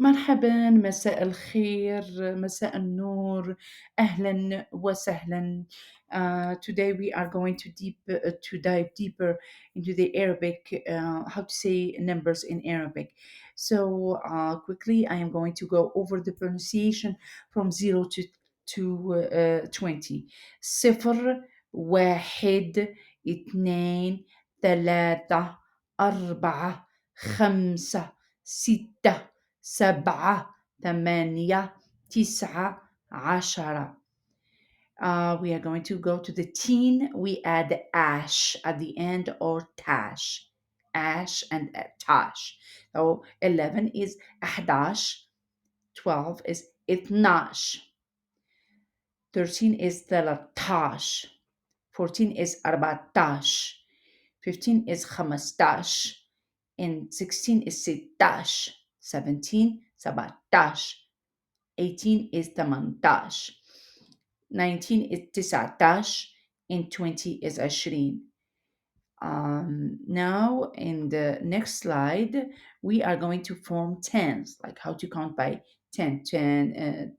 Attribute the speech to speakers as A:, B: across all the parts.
A: مرحبا، مساء الخير، مساء النور، أهلا وسهلا. Today we are going to dive deeper into the Arabic, how to say numbers in Arabic. So quickly, I am going to go over the pronunciation from 0 to 20. صفر، واحد، اثنين، ثلاثة، أربعة، خمسة، ستة، سبعة، ثمانية، تسعة، عشرة. We are going to go to the teen. We add ash at the end or tash. Ash and tash. So 11 is أحداش. 12 is إثناش. 13 is ثلاثاش. 14 is أربعتاش. 15 is خمستاش. And 16 is ستاش. 17 سبعتاش. 18 is ثمانتاش. 19 is تسعتاش. And 20 is 20. Now in the next slide, we are going to form tens, like how to count by 10, 10,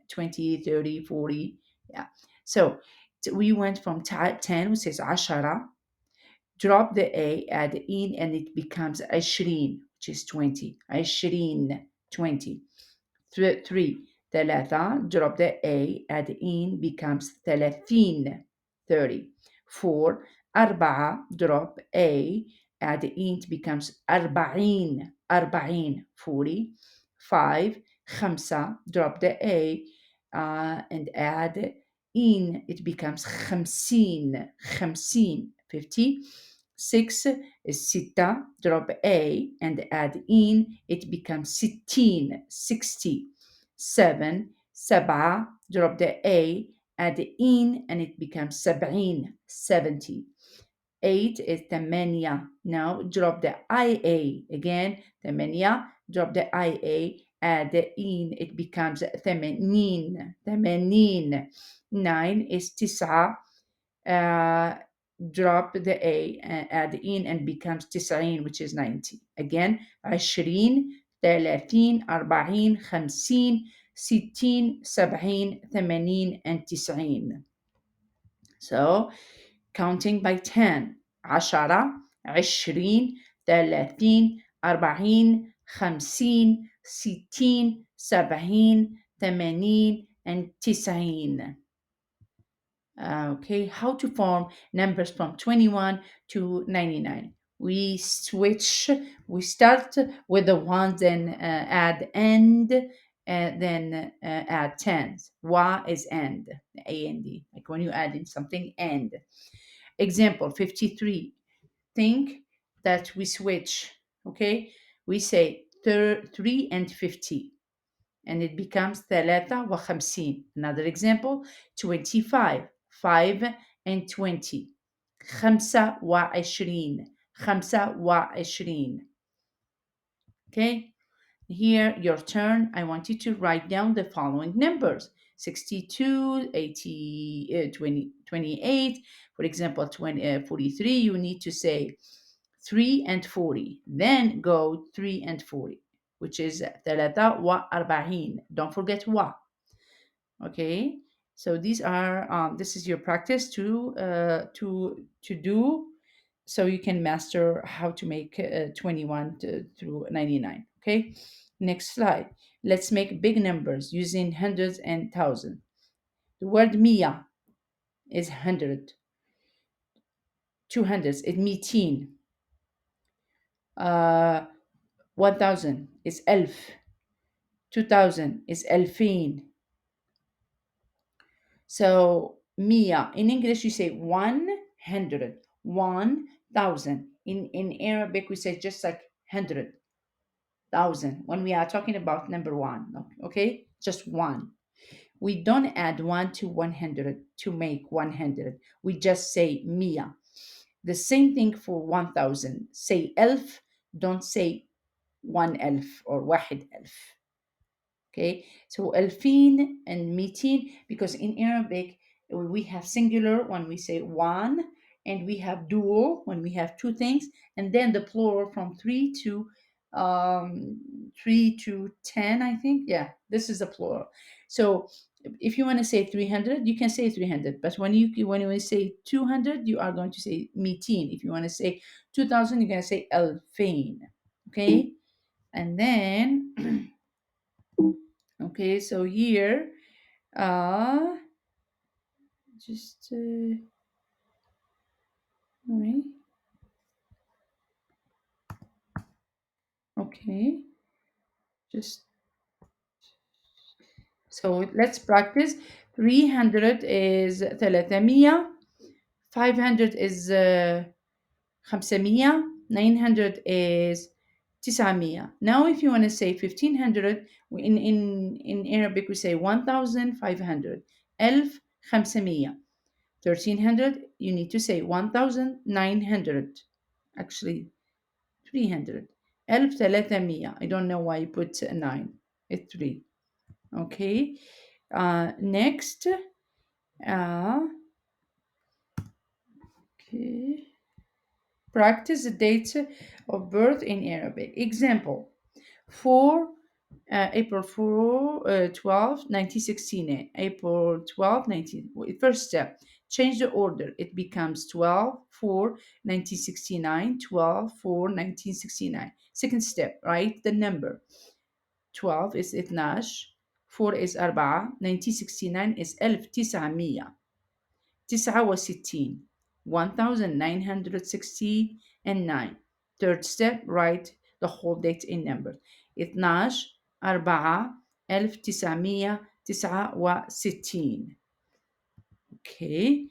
A: 20, 30, 40. Yeah. So we went from 10, which is عشرة. Drop the A, add in, and it becomes 20, which is 20. 20, 20. 3. ثلاثة, drop the A, add in, becomes 30. 30. 4. أربعة, drop A, add in, it becomes 40. 40. 5. خمسة, drop the A, and add in, it becomes 50. 50. 6 is ستة, drop A and add in, it becomes 60. 7. سبعة, drop the A, add in, and it becomes 70. 8 is ثمانية. Now drop the IA again. ثمانية, drop the IA, add in, it becomes ثمانين. 9 is تسعة. Drop the A, add in, and becomes 90, which is 90. Again, 20, 30, 40, 50, 60, 70, 80, and 90. So, counting by 10. 10, 20, 30, 40, 50, 60, 70, 80, and 90. Okay, how to form numbers from 21 to 99. We start with the ones, then add end, and then add tens. Wa is end, A-N-D, like when you add in something, end. Example 53. Think that we switch, okay? We say 3 and 50, and it becomes ثلاثة وخمسين. Another example, 25, 5 and 20. خمسة وعشرين. خمسة وعشرين. Okay, here your turn. I want you to write down the following numbers: 62, 80, 20, 28. For example, 43, you need to say 3 and 40. Then go 3 and 40, which is ثلاثة وأربعين. Don't forget wa. Okay, so these are this is your practice to do, so you can master how to make 21 through 99. Okay, next slide. Let's make big numbers using hundreds and thousands. The word mia is 100. 200 is ميتين. 1000 is ألف. 2000 is ألفين. So mia in English you say 100, 1000. In Arabic we say just like 100,000 when we are talking about number one. Okay, just one. We don't add 1 to 100 to make 100. We just say mia. The same thing for 1000. Say elf, don't say one elf or واحد elf. Okay, so ألفين and ميتين, because in Arabic we have singular when we say one, and we have dual when we have two things, and then the plural from 3 to 3 to 10, I think. Yeah, this is a plural. So if you want to say 300, you can say 300, but when you say 200, you are going to say mitin. If you want to say 2000, you're going to say elfin. Okay, and then okay, so here uh just wait. Okay, just so let's practice. 300 is 300. 500 is 500. 900 is 900. Now if you want to say 1500, in Arabic we say 1500. 1500. 1300, you need to say 1900. Actually 300. 1300. I don't know why you put a 9. It's 3. Okay. Next. Uh, okay. Practice the dates of birth in Arabic. Example: 4 April 4, 12, 1969. April 12, 19. First step, change the order. It becomes 12, 4, 1969, 12, 4, 1969. Second step, write the number. 12 is 12, 4 is 4, 1969 is 1900. 69 1960 and 9. Third step, write the whole date in numbers. 12 4 1969. Okay.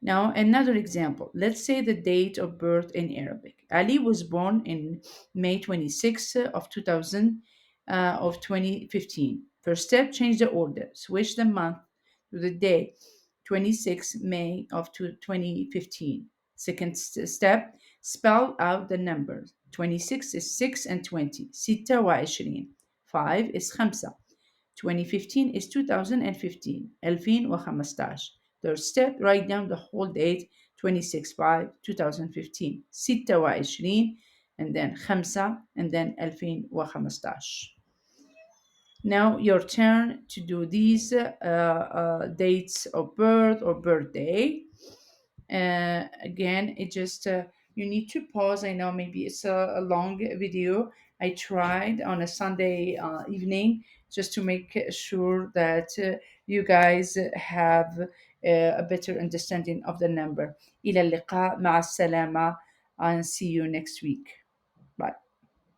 A: Now another example. Let's say the date of birth in Arabic. Ali was born in May 26th of 2000 of 2015. First step, change the order. Switch the month to the day, 26 May of 2015. Second step, spell out the numbers. 26 is 6 and 20. 26. 5 is 5. 2015 is 2015. 2015. Third step, write down the whole date, 26 5 2015. 26 and then 5 and then 2015. Now your turn to do these dates of birth or birthday. Again, it just you need to pause. I know maybe it's a long video. I tried on a Sunday evening just to make sure that you guys have a better understanding of the number. إلى اللقاء. مع السلامة. And see you next week.